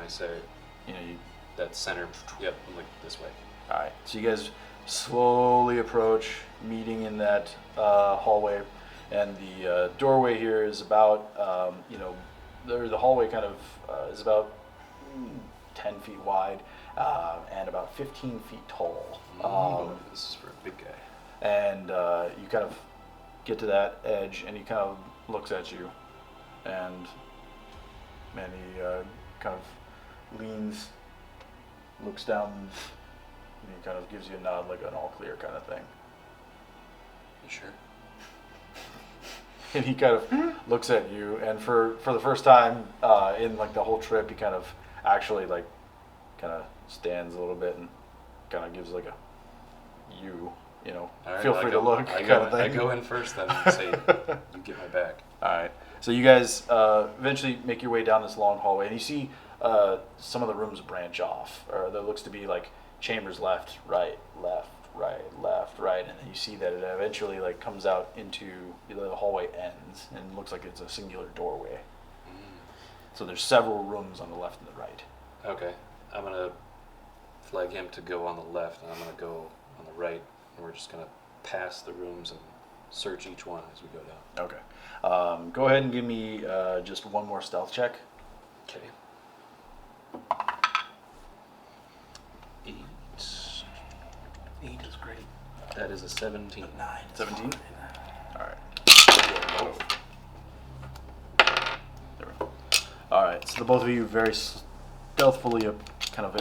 I say, you that center, yep, I'm like this way. all right. So you guys slowly approach, meeting in that hallway, and the doorway here is about, the hallway kind of is about 10 feet wide and about 15 feet tall. This is for a big guy. And you kind of get to that edge, and he kind of looks at you, and he kind of leans, looks down, and he kind of gives you a nod, like an all clear kind of thing. You sure? And he kind of looks at you, and for the first time in like the whole trip, he kind of actually like kind of stands a little bit and kind of gives like a right, feel free to look kind of thing. I go in first then and say, you get my back. All right. So you guys eventually make your way down this long hallway, and you see some of the rooms branch off, or there looks to be like chambers left, right, and then you see that it eventually like comes out into the hallway ends, and looks like it's a singular doorway. So there's several rooms on the left and the right. Okay, I'm gonna flag him to go on the left, and I'm gonna go on the right, and we're just gonna pass the rooms and search each one as we go down. Okay. Go ahead and give me just one more stealth check. Okay. 8. 8 is great. That is a 17. 17? Alright. There we go. Alright, so the both of you very stealthily kind of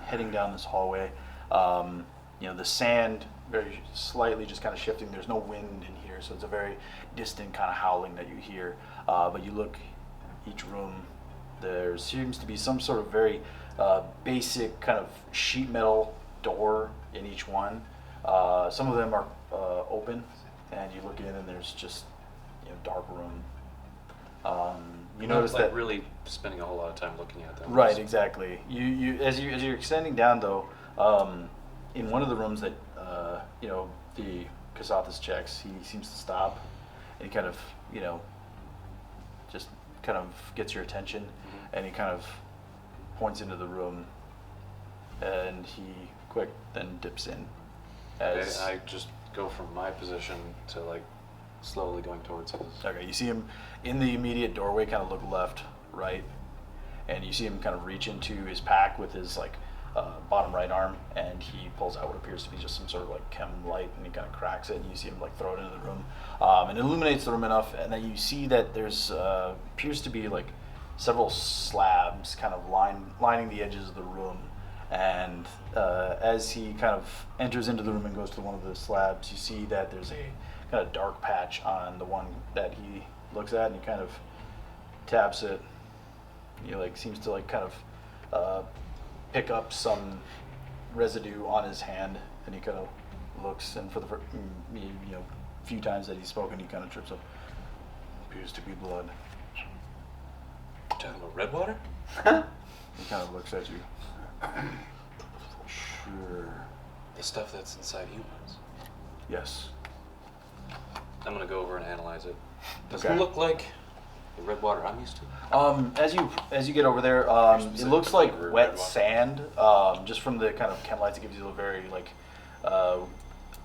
heading down this hallway. The sand very slightly just kind of shifting. There's no wind in here, so it's a very distant kind of howling that you hear. But you look each room, there seems to be some sort of very basic kind of sheet metal door in each one. Some of them are open, and you look in and there's just dark room. You notice like that really spending a whole lot of time looking at them. Right, exactly. You as you're extending down though, in one of the rooms that the Kasathas checks, he seems to stop, and he kind of just kind of gets your attention, and he kind of points into the room, and he then dips in. As I just go from my position to like slowly going towards his. Okay, you see him in the immediate doorway, kind of look left, right, and you see him kind of reach into his pack with his like bottom right arm, and he pulls out what appears to be just some sort of like chem light, and he kind of cracks it, and you see him like throw it into the room, and it illuminates the room enough, and then you see that there's appears to be like several slabs kind of lining the edges of the room, and as he kind of enters into the room and goes to one of the slabs, you see that there's a kind of dark patch on the one that he looks at, and he kind of taps it. He like seems to like kind of pick up some residue on his hand, and he kind of looks, and for the few times that he's spoken, he kind of trips up. Appears to be blood. Talking about red water? He kind of looks at you. Sure. The stuff that's inside humans. Yes. I'm gonna go over and analyze it. Does Okay. it look like the red water I'm used to? As you get over there, it looks like wet sand. Just from the kind of chem lights, it gives you a very like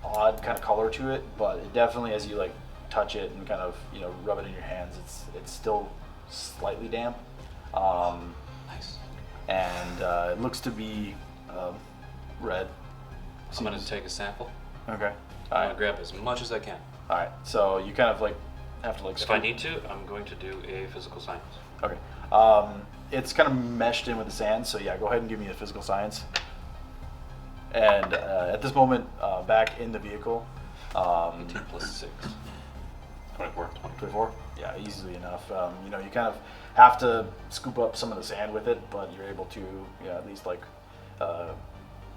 odd kind of color to it. But it definitely, as you like touch it and kind of rub it in your hands, it's still slightly damp. Nice. And it looks to be red. I'm gonna take a sample. Okay. I'm gonna grab as much as I can. All right. So you kind of like have to like. If I need to, I'm going to do a physical science. Okay. It's kind of meshed in with the sand, so yeah, go ahead and give me a physical science. And at this moment, back in the vehicle. 18 plus 6. 24. 24? Yeah, easily enough. You kind of have to scoop up some of the sand with it, but you're able to at least like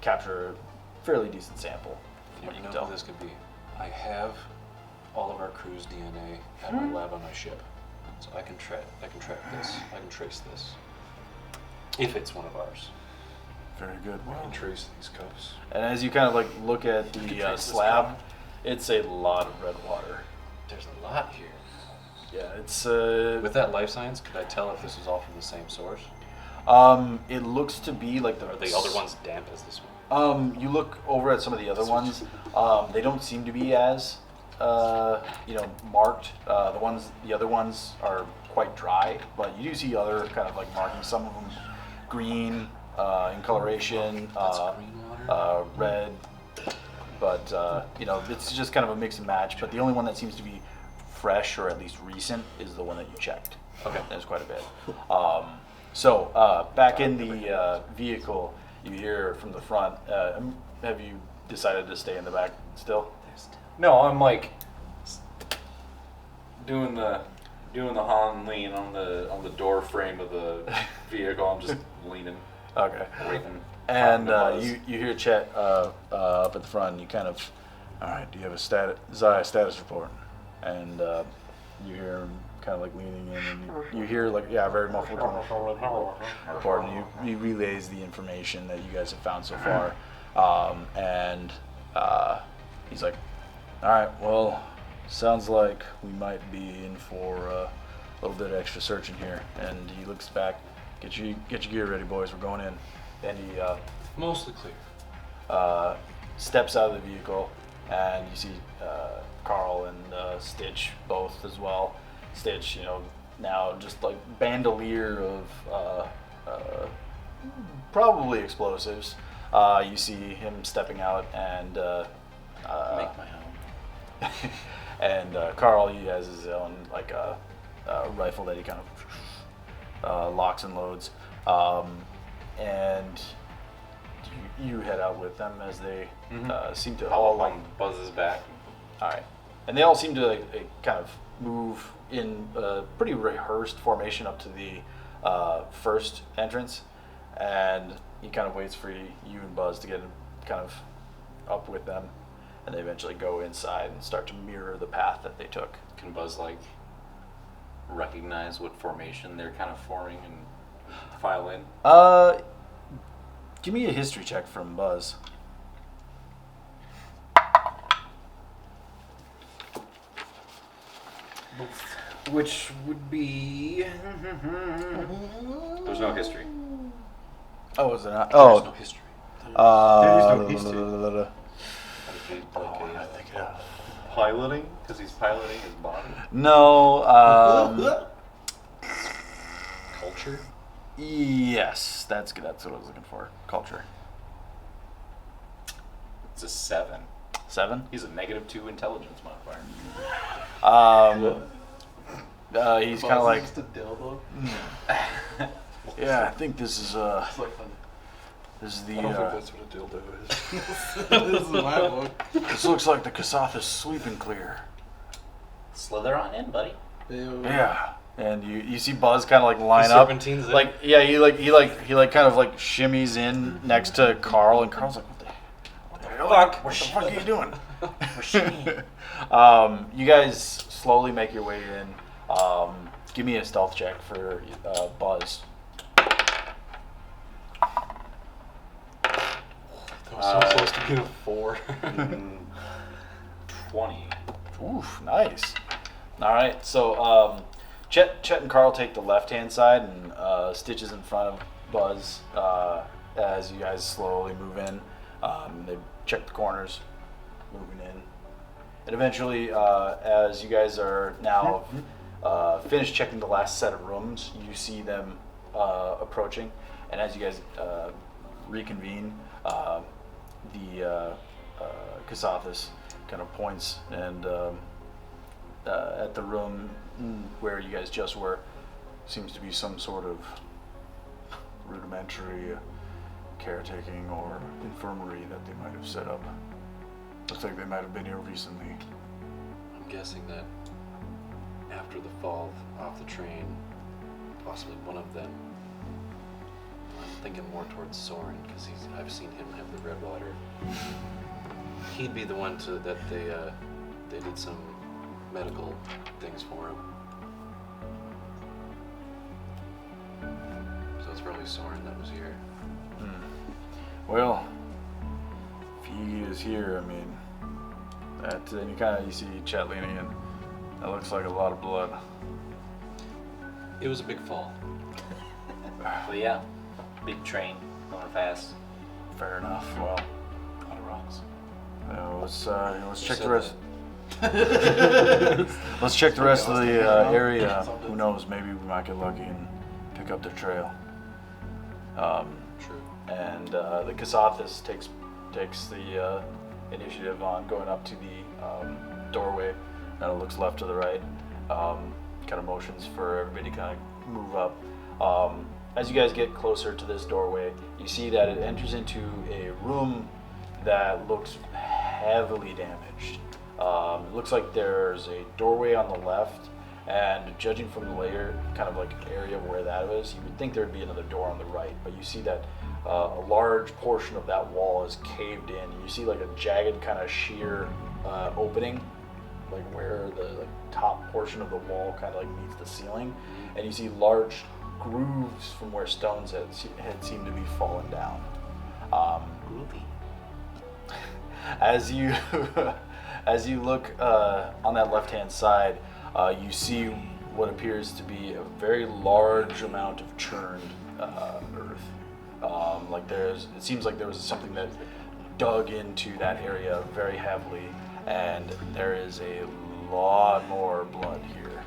capture a fairly decent sample. You know what this could be? I have all of our crew's DNA at my lab on my ship, so I can track this. I can trace this. If it's one of ours. Very good. I can trace these cups. And as you kind of like look at the slab, it's a lot of red water. There's a lot here. Yeah, it's With that life science, could I tell if this is all from the same source? It looks to be like Are the other ones damp as this one? You look over at some of the other ones. They don't seem to be as, marked. The other ones are quite dry, but you do see other kind of like markings. Some of them green in coloration, That's green water? red. But it's just kind of a mix and match. But the only one that seems to be fresh or at least recent is the one that you checked. Okay. There's quite a bit. Back in the vehicle, you hear from the front. Have you decided to stay in the back still? No, I'm like doing the Han lean on the door frame of the vehicle. I'm just leaning, Okay. waiting. And Buzz. you hear Chet up at the front. And you kind of, all right. Do you have a status report? And you hear him kind of like leaning in, and you hear like very muffled report, and he relays the information that you guys have found so far, and he's like, all right, well, sounds like we might be in for a little bit of extra searching here. And he looks back, get your gear ready, boys, we're going in. And he Mostly clear. steps out of the vehicle, and you see Carl and Stitch both as well. Stitch, now just like bandolier of probably explosives. You see him stepping out, and Make my own. and Carl, he has his own like rifle that he kind of locks and loads. And you head out with them as they seem to all like. Buzz's back. All right, and they all seem to like, kind of move in a pretty rehearsed formation up to the first entrance, and he kind of waits for you and Buzz to get kind of up with them, and they eventually go inside and start to mirror the path that they took. Can Buzz recognize what formation they're kind of forming and file in? Give me a history check from Buzz. Which would be. There's no history. Oh, is it not? There's no history. There is no history. Piloting? Because he's piloting his body? No. Culture? Yes, that's good. That's what I was looking for. Culture. It's a 7. 7. He's a -2 intelligence modifier. He's kind of like, just a dildo. yeah, I think this is It's like this is I the don't think that's what a dildo is. this is my book. this looks like the Kasatha's sleeping clear. Slither on in, buddy. Ew. Yeah, and you see Buzz kind of like line up, serpentines in. like yeah, he kind of like shimmies in next to Carl, and Carl's like, what the hell? What the fuck are you doing? You guys slowly make your way in. Give me a stealth check for Buzz. That was so close to being a 4. 20. Oof, nice. All right, so Chet and Carl take the left-hand side, and Stitch is in front of Buzz as you guys slowly move in. They check the corners, moving in, and eventually, as you guys are now finished checking the last set of rooms, you see them approaching, and as you guys reconvene, the Kasathas kind of points and at the room where you guys just were. Seems to be some sort of rudimentary caretaking or infirmary that they might have set up. Looks like they might have been here recently. I'm guessing that after the fall off the train, possibly one of them. I'm thinking more towards Soren because I've seen him have the red water. He'd be the one that they did some medical things for him. So it's probably Soren that was here. Well, if he is here, I mean, that and you see Chet leaning in. That looks like a lot of blood. It was a big fall. But yeah, big train going fast. Fair enough. Well, A lot of rocks. let's You check said the rest. that. Let's check the rest of Something the else to area. Something. Who knows? Maybe we might get lucky and pick up their trail. True. And the Kasathis takes the initiative on going up to the doorway. And it looks left to the right. Kind of motions for everybody to kind of move up. As you guys get closer to this doorway, you see that it enters into a room that looks heavily damaged. It looks like there's a doorway on the left, and judging from the layer, kind of like area where that is, you would think there'd be another door on the right, but you see that a large portion of that wall is caved in. You see like a jagged kind of sheer opening, like where the top portion of the wall kind of like meets the ceiling, and you see large grooves from where stones had seemed to be fallen down. Groovy. As you as you look on that left-hand side, you see what appears to be a very large amount of churned earth. It seems like there was something that dug into that area very heavily, and there is a lot more blood here.